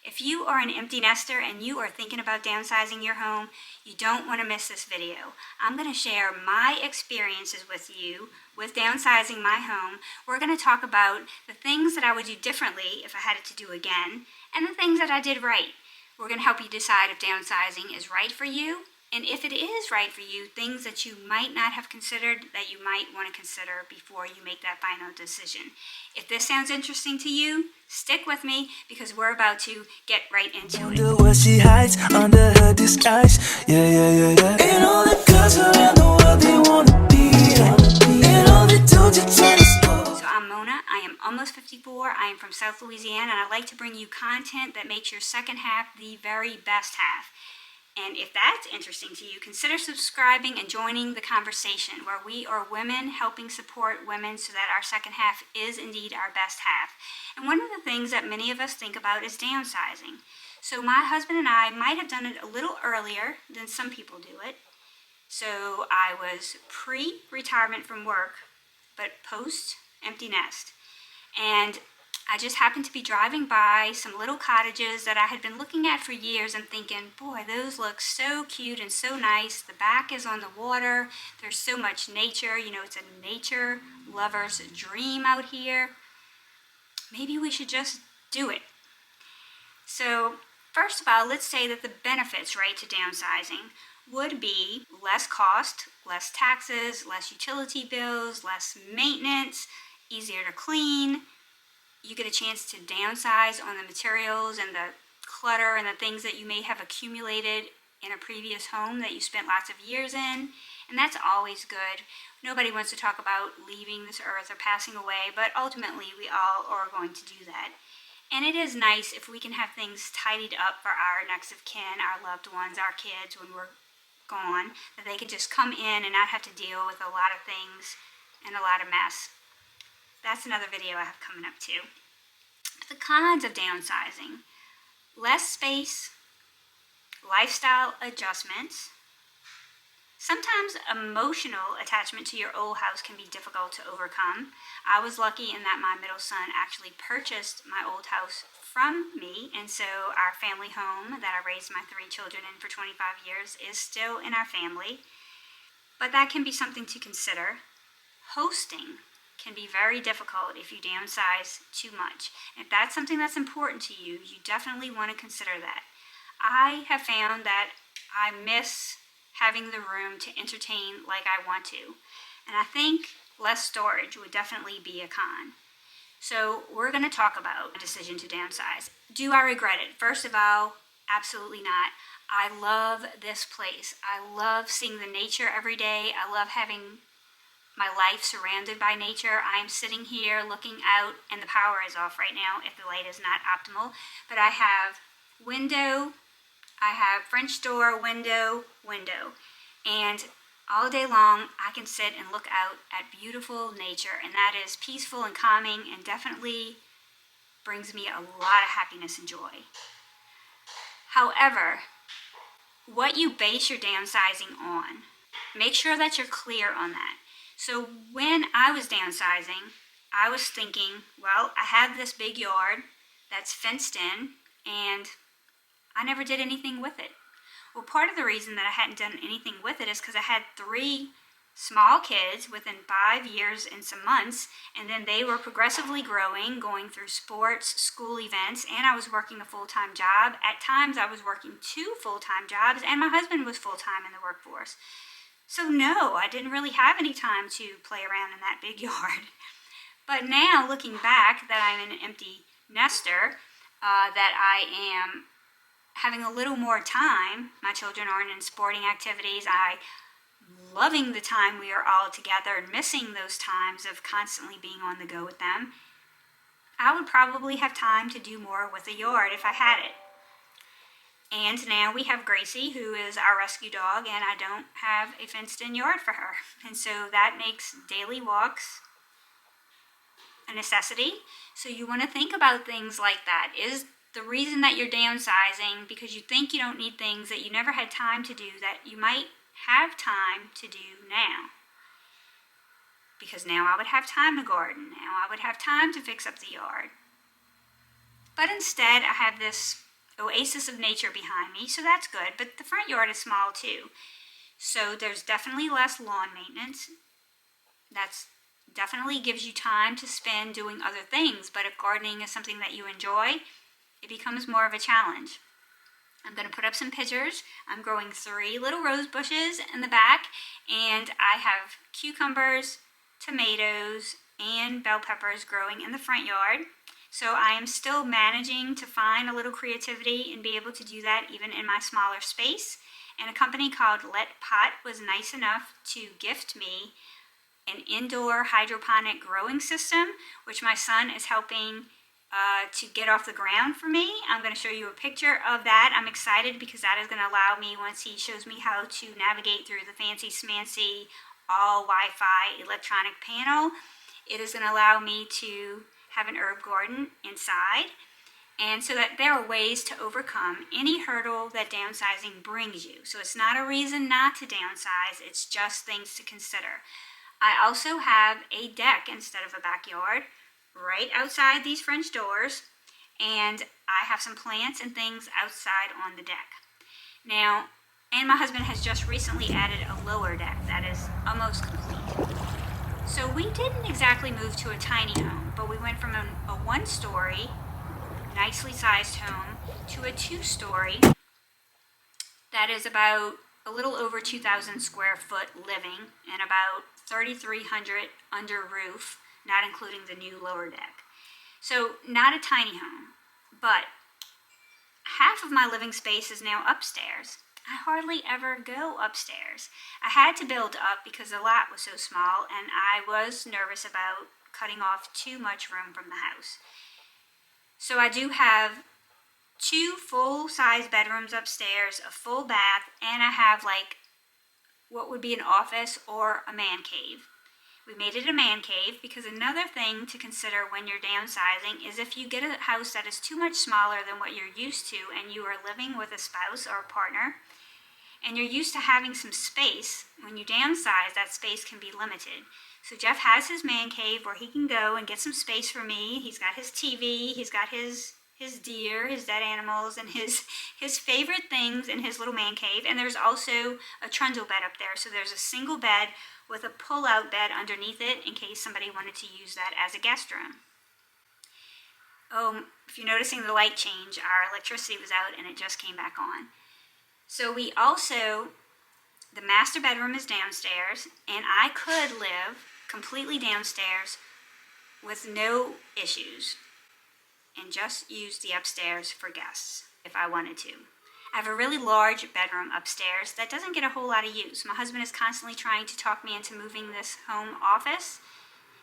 If you are an empty nester and you are thinking about downsizing your home, you don't want to miss this video. I'm going to share my experiences with you with downsizing my home. We're going to talk about the things that I would do differently if I had it to do again, and the things that I did right. We're going to help you decide if downsizing is right for you, and if it is right for you, things that you might not have considered that you might want to consider before you make that final decision. If this sounds interesting to you, stick with me because we're about to get right into it. What she hides under her disguise. Yeah. And all the girls around the world, they wanna be. And all the dudes are jealous. So I'm Mona, I am almost 54, I am from South Louisiana, and I like to bring you content that makes your second half the very best half. And if that's interesting to you, consider subscribing and joining the conversation where we are women helping support women so that our second half is indeed our best half. And one of the things that many of us think about is downsizing. So my husband and I might have done it a little earlier than some people do it. So I was pre-retirement from work, but post-empty nest. And I just happened to be driving by some little cottages that I had been looking at for years and thinking, boy, those look so cute and so nice. The back is on the water. There's so much nature. You know, it's a nature lover's dream out here. Maybe we should just do it. So first of all, let's say that the benefits, right, to downsizing would be less cost, less taxes, less utility bills, less maintenance, easier to clean. You get a chance to downsize on the materials and the clutter and the things that you may have accumulated in a previous home that you spent lots of years in, and that's always good. Nobody wants to talk about leaving this earth or passing away, but ultimately we all are going to do that. And it is nice if we can have things tidied up for our next of kin, our loved ones, our kids when we're gone, that they can just come in and not have to deal with a lot of things and a lot of mess. That's another video I have coming up too. The cons of downsizing: less space, lifestyle adjustments. Sometimes emotional attachment to your old house can be difficult to overcome. I was lucky in that my middle son actually purchased my old house from me, and so our family home that I raised my 3 children in for 25 years is still in our family. But that can be something to consider. Hosting can be very difficult if you downsize too much. If that's something that's important to you, you definitely want to consider that. I have found that I miss having the room to entertain like I want to, and I think less storage would definitely be a con. So we're going to talk about a decision to downsize. Do I regret it? First of all, absolutely not. I love this place. I love seeing the nature every day. I love having my life surrounded by nature. I'm sitting here looking out, and the power is off right now if the light is not optimal, but I have window, I have French door, window, and all day long I can sit and look out at beautiful nature, and that is peaceful and calming and definitely brings me a lot of happiness and joy. However, what you base your downsizing on, make sure that you're clear on that. So when I was downsizing, I was thinking, well, I have this big yard that's fenced in, and I never did anything with it. Well, part of the reason that I hadn't done anything with it is because I had 3 small kids within 5 years and some months, and then they were progressively growing, going through sports, school events, and I was working a full-time job. At times I was working 2 full-time jobs, and my husband was full-time in the workforce. So no, I didn't really have any time to play around in that big yard. But now, looking back, that I'm an empty nester, that I am having a little more time, my children aren't in sporting activities, I loving the time we are all together and missing those times of constantly being on the go with them, I would probably have time to do more with the yard if I had it. And now we have Gracie, who is our rescue dog, and I don't have a fenced-in yard for her. And so that makes daily walks a necessity. So you want to think about things like that. Is the reason that you're downsizing because you think you don't need things that you never had time to do that you might have time to do now? Because now I would have time to garden. Now I would have time to fix up the yard. But instead I have this oasis of nature behind me, so that's good, but the front yard is small too. So there's definitely less lawn maintenance. That's definitely gives you time to spend doing other things, but if gardening is something that you enjoy, it becomes more of a challenge. I'm going to put up some pictures. I'm growing 3 little rose bushes in the back, and I have cucumbers, tomatoes, and bell peppers growing in the front yard. So I am still managing to find a little creativity and be able to do that even in my smaller space. And a company called Let Pot was nice enough to gift me an indoor hydroponic growing system, which my son is helping to get off the ground for me. I'm going to show you a picture of that. I'm excited because that is going to allow me, once he shows me how to navigate through the fancy smancy all Wi-Fi electronic panel, it is going to allow me to have an herb garden inside. And so that there are ways to overcome any hurdle that downsizing brings you. So it's not a reason not to downsize, it's just things to consider. I also have a deck instead of a backyard right outside these French doors, and I have some plants and things outside on the deck. Now, and my husband has just recently added a lower deck that is almost complete. So we didn't exactly move to a tiny home, but we went from a 1-story, nicely sized home to a 2-story that is about a little over 2,000 square foot living and about 3,300 under roof, not including the new lower deck. So not a tiny home, but half of my living space is now upstairs. I hardly ever go upstairs. I had to build up because the lot was so small and I was nervous about cutting off too much room from the house. So I do have 2 full-size bedrooms upstairs, a full bath, and I have like what would be an office or a man cave. We made it a man cave because another thing to consider when you're downsizing is if you get a house that is too much smaller than what you're used to and you are living with a spouse or a partner and you're used to having some space, when you downsize, that space can be limited. So Jeff has his man cave where he can go and get some space for me. He's got his TV, he's got his deer, his dead animals, and his favorite things in his little man cave. And there's also a trundle bed up there. So there's a single bed with a pull-out bed underneath it in case somebody wanted to use that as a guest room. Oh, if you're noticing the light change, our electricity was out and it just came back on. So we also, the master bedroom is downstairs, and I could live completely downstairs with no issues and just use the upstairs for guests if I wanted to. I have a really large bedroom upstairs that doesn't get a whole lot of use. My husband is constantly trying to talk me into moving this home office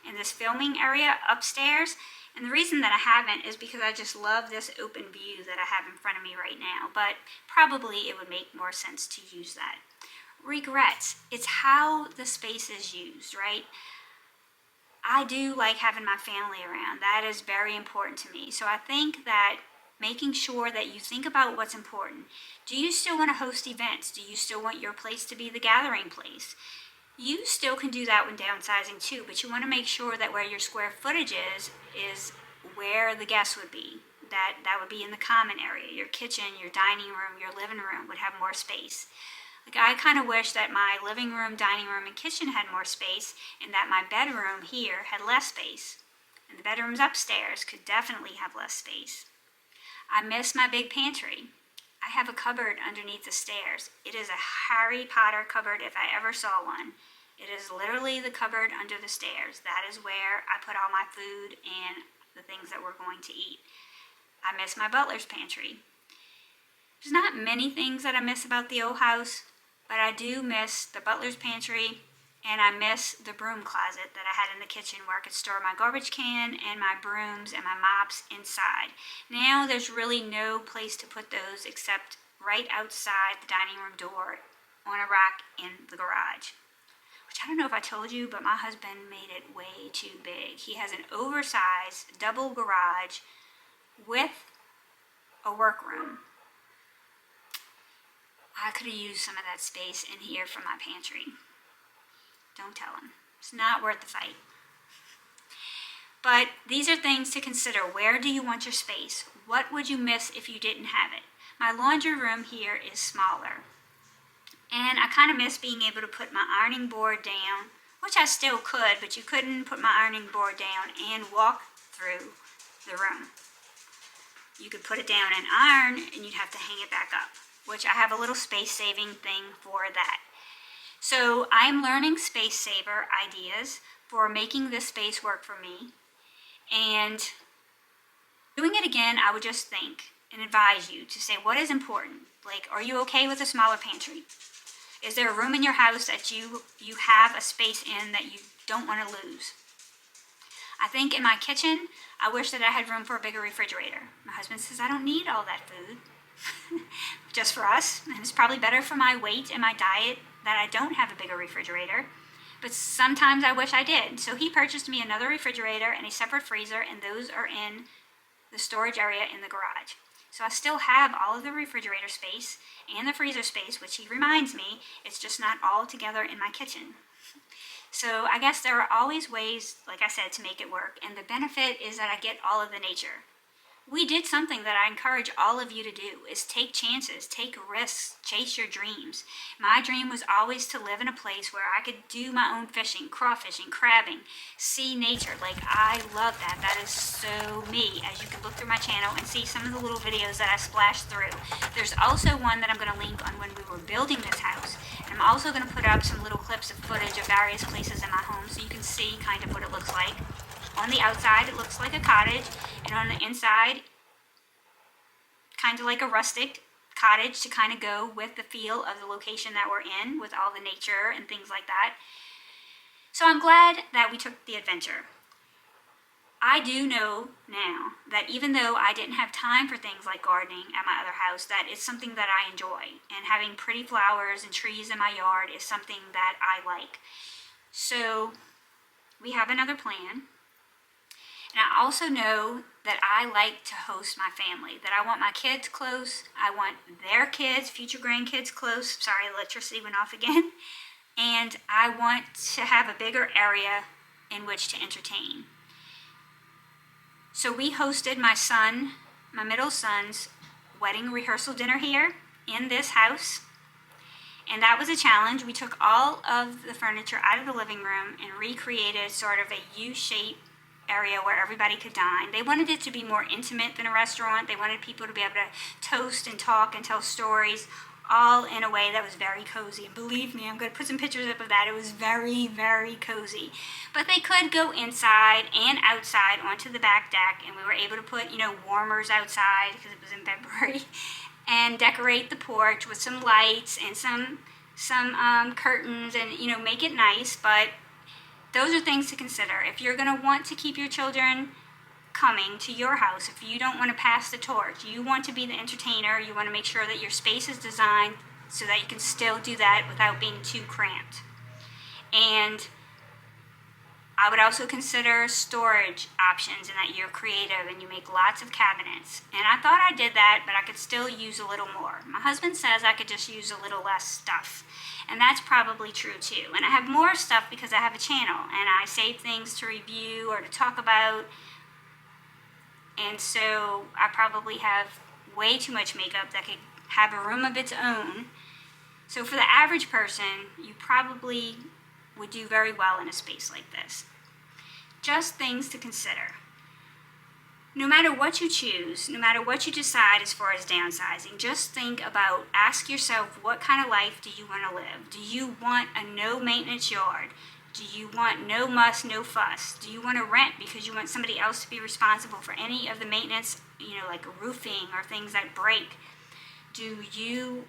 and this filming area upstairs. And the reason that I haven't is because I just love this open view that I have in front of me right now. But probably it would make more sense to use that. Regrets. It's how the space is used, right? I do like having my family around. That is very important to me. So I think that making sure that you think about what's important. Do you still want to host events? Do you still want your place to be the gathering place? You still can do that when downsizing too, but you want to make sure that where your square footage is where the guests would be. That would be in the common area. Your kitchen, your dining room, your living room would have more space. Like, I kind of wish that my living room, dining room, and kitchen had more space and that my bedroom here had less space. And the bedrooms upstairs could definitely have less space. I miss my big pantry. I have a cupboard underneath the stairs. It is a Harry Potter cupboard if I ever saw one. It is literally the cupboard under the stairs. That is where I put all my food and the things that we're going to eat. I miss my butler's pantry. There's not many things that I miss about the old house, but I do miss the butler's pantry, and I miss the broom closet that I had in the kitchen where I could store my garbage can and my brooms and my mops inside. Now there's really no place to put those except right outside the dining room door on a rack in the garage. Which I don't know if I told you, but my husband made it way too big. He has an oversized double garage with a workroom. I could have used some of that space in here for my pantry. Don't tell him. It's not worth the fight. But these are things to consider. Where do you want your space? What would you miss if you didn't have it? My laundry room here is smaller. And I kind of miss being able to put my ironing board down, which I still could, but you couldn't put my ironing board down and walk through the room. You could put it down and iron, and you'd have to hang it back up, which I have a little space-saving thing for that. So I'm learning space saver ideas for making this space work for me. And doing it again, I would just think and advise you to say what is important. Like, are you okay with a smaller pantry? Is there a room in your house that you have a space in that you don't want to lose? I think in my kitchen, I wish that I had room for a bigger refrigerator. My husband says I don't need all that food just for us, and it's probably better for my weight and my diet that I don't have a bigger refrigerator. But sometimes I wish I did. So he purchased me another refrigerator and a separate freezer, and those are in the storage area in the garage. So I still have all of the refrigerator space and the freezer space, which he reminds me, it's just not all together in my kitchen. So I guess there are always ways, like I said, to make it work. And the benefit is that I get all of the nature. We did something that I encourage all of you to do, is take chances, take risks, chase your dreams. My dream was always to live in a place where I could do my own fishing, crawfishing, crabbing, see nature. Like, I love that. That is so me, as you can look through my channel and see some of the little videos that I splashed through. There's also one that I'm going to link on when we were building this house. And I'm also going to put up some little clips of footage of various places in my home so you can see kind of what it looks like. On the outside, it looks like a cottage, and on the inside, kind of like a rustic cottage to kind of go with the feel of the location that we're in, with all the nature and things like that. So I'm glad that we took the adventure. I do know now that even though I didn't have time for things like gardening at my other house, that it's something that I enjoy, and having pretty flowers and trees in my yard is something that I like. So we have another plan. And I also know that I like to host my family, that I want my kids close, I want their kids, future grandkids close. Sorry, electricity went off again. And I want to have a bigger area in which to entertain. So we hosted my middle son's wedding rehearsal dinner here in this house. And that was a challenge. We took all of the furniture out of the living room and recreated sort of a U-shaped area where everybody could dine. They wanted it to be more intimate than a restaurant. They wanted people to be able to toast and talk and tell stories, all in a way that was very cozy. And believe me, I'm going to put some pictures up of that. It was very, very cozy. But they could go inside and outside onto the back deck, and we were able to put, warmers outside because it was in February, and decorate the porch with some lights and some curtains, and make it nice. But those are things to consider. If you're going to want to keep your children coming to your house, if you don't want to pass the torch, you want to be the entertainer, you want to make sure that your space is designed so that you can still do that without being too cramped. And I would also consider storage options, and that you're creative and you make lots of cabinets. And I thought I did that, but I could still use a little more. My husband says I could just use a little less stuff. And that's probably true too. And I have more stuff because I have a channel and I save things to review or to talk about. And so I probably have way too much makeup that could have a room of its own. So for the average person, you probably would do very well in a space like this. Just things to consider. No matter what you choose, no matter what you decide as far as downsizing, just think about, ask yourself, what kind of life do you want to live? Do you want a no maintenance yard? Do you want no muss, no fuss? Do you want to rent because you want somebody else to be responsible for any of the maintenance, like roofing or things that break? Do you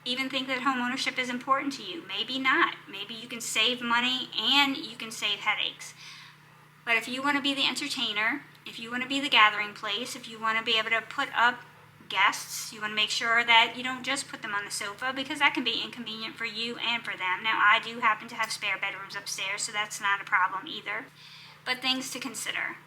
even think that home ownership is important to you? Maybe not. Maybe you can save money and you can save headaches. But if you want to be the entertainer, if you want to be the gathering place, if you want to be able to put up guests, you want to make sure that you don't just put them on the sofa, because that can be inconvenient for you and for them. Now, I do happen to have spare bedrooms upstairs, so that's not a problem either. But things to consider.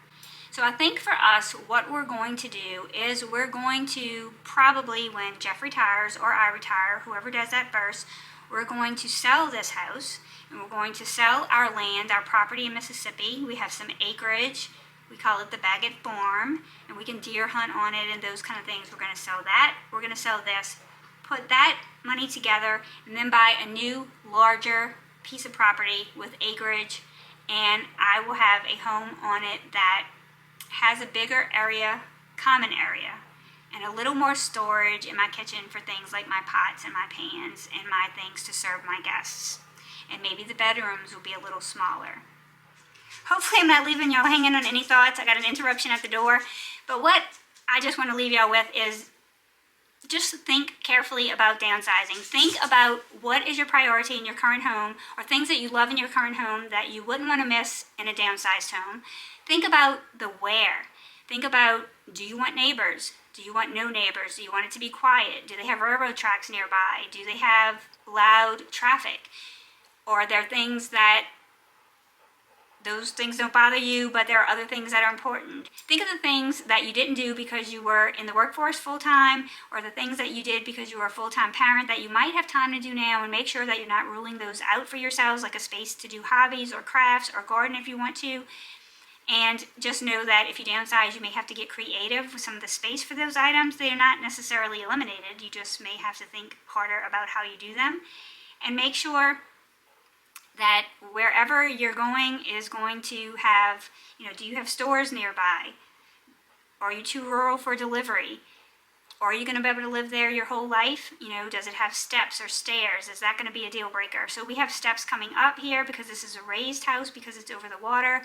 So I think for us, what we're going to do is we're going to probably, when Jeff retires or I retire, whoever does that first, we're going to sell this house, and we're going to sell our land, our property in Mississippi. We have some acreage We call it the Baggett Farm, and we can deer hunt on it and those kind of things. We're going to sell that. We're going to sell this. Put that money together and then buy a new, larger piece of property with acreage, and I will have a home on it that has a bigger area, common area, and a little more storage in my kitchen for things like my pots and my pans and my things to serve my guests. And maybe the bedrooms will be a little smaller. Hopefully I'm not leaving y'all hanging on any thoughts. I got an interruption at the door. But what I just want to leave y'all with is just think carefully about downsizing. Think about what is your priority in your current home, or things that you love in your current home that you wouldn't want to miss in a downsized home. Think about the where. Think about, do you want neighbors? Do you want no neighbors? Do you want it to be quiet? Do they have railroad tracks nearby? Do they have loud traffic? Or are there things that those things don't bother you, but there are other things that are important? Think of the things that you didn't do because you were in the workforce full-time, or the things that you did because you were a full-time parent that you might have time to do now, and make sure that you're not ruling those out for yourselves, like a space to do hobbies or crafts or garden if you want to. And just know that if you downsize, you may have to get creative with some of the space for those items. They are not necessarily eliminated. You just may have to think harder about how you do them. And make sure that wherever you're going is going to have, do you have stores nearby? Are you too rural for delivery? Or are you going to be able to live there your whole life? Does it have steps or stairs? Is that going to be a deal breaker? So we have steps coming up here because this is a raised house because it's over the water.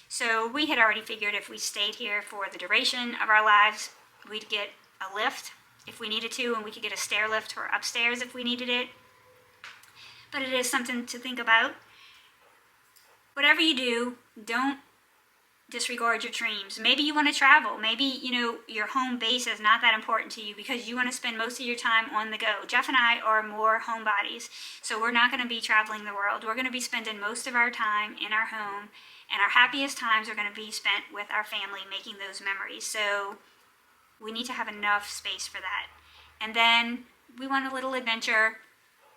So we had already figured if we stayed here for the duration of our lives, we'd get a lift if we needed to, and we could get a stair lift for upstairs if we needed it. But it is something to think about. Whatever you do, don't disregard your dreams. Maybe you want to travel. Maybe, your home base is not that important to you because you want to spend most of your time on the go. Jeff and I are more homebodies, so we're not going to be traveling the world. We're going to be spending most of our time in our home, and our happiest times are going to be spent with our family making those memories. So we need to have enough space for that. And then we want a little adventure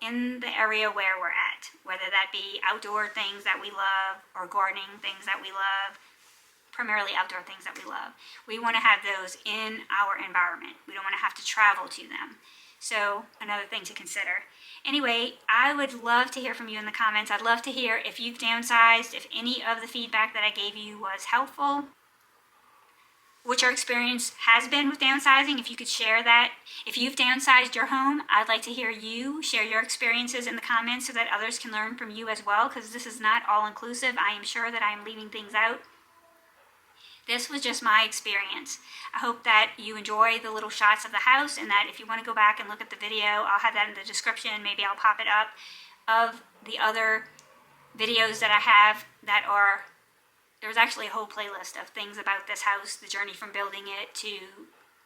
in the area where we're at, whether that be outdoor things that we love or gardening things that we love, primarily outdoor things that we love. We want to have those in our environment. We don't want to have to travel to them. So another thing to consider. Anyway, I would love to hear from you in the comments. I'd love to hear if you've downsized, if any of the feedback that I gave you was helpful, what your experience has been with downsizing, if you could share that. If you've downsized your home, I'd like to hear you share your experiences in the comments so that others can learn from you as well, because this is not all-inclusive. I am sure that I am leaving things out. This was just my experience. I hope that you enjoy the little shots of the house, and that if you want to go back and look at the video, I'll have that in the description. Maybe I'll pop it up, of the other videos that I have that are, there's actually a whole playlist of things about this house, the journey from building it to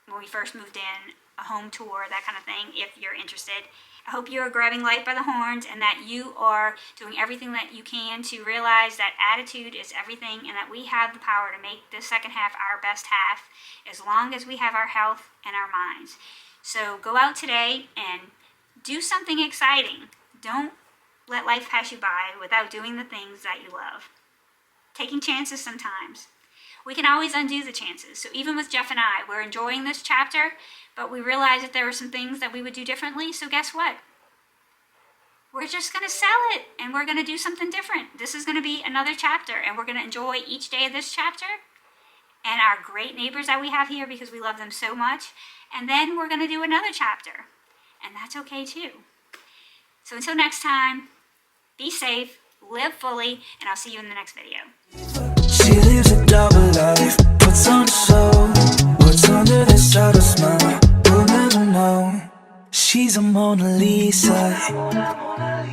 when we first moved in, a home tour, that kind of thing, if you're interested. I hope you are grabbing life by the horns and that you are doing everything that you can to realize that attitude is everything, and that we have the power to make this second half our best half as long as we have our health and our minds. So go out today and do something exciting. Don't let life pass you by without doing the things that you love. Taking chances sometimes. We can always undo the chances. So even with Jeff and I, we're enjoying this chapter, but we realized that there were some things that we would do differently. So guess what? We're just going to sell it, and we're going to do something different. This is going to be another chapter, and we're going to enjoy each day of this chapter and our great neighbors that we have here because we love them so much. And then we're going to do another chapter, and that's okay too. So until next time, be safe, live fully, and I'll see you in the next video. She lives a double life, puts on a show. What's under the subtle smile, we'll never know. She's a Mona Lisa.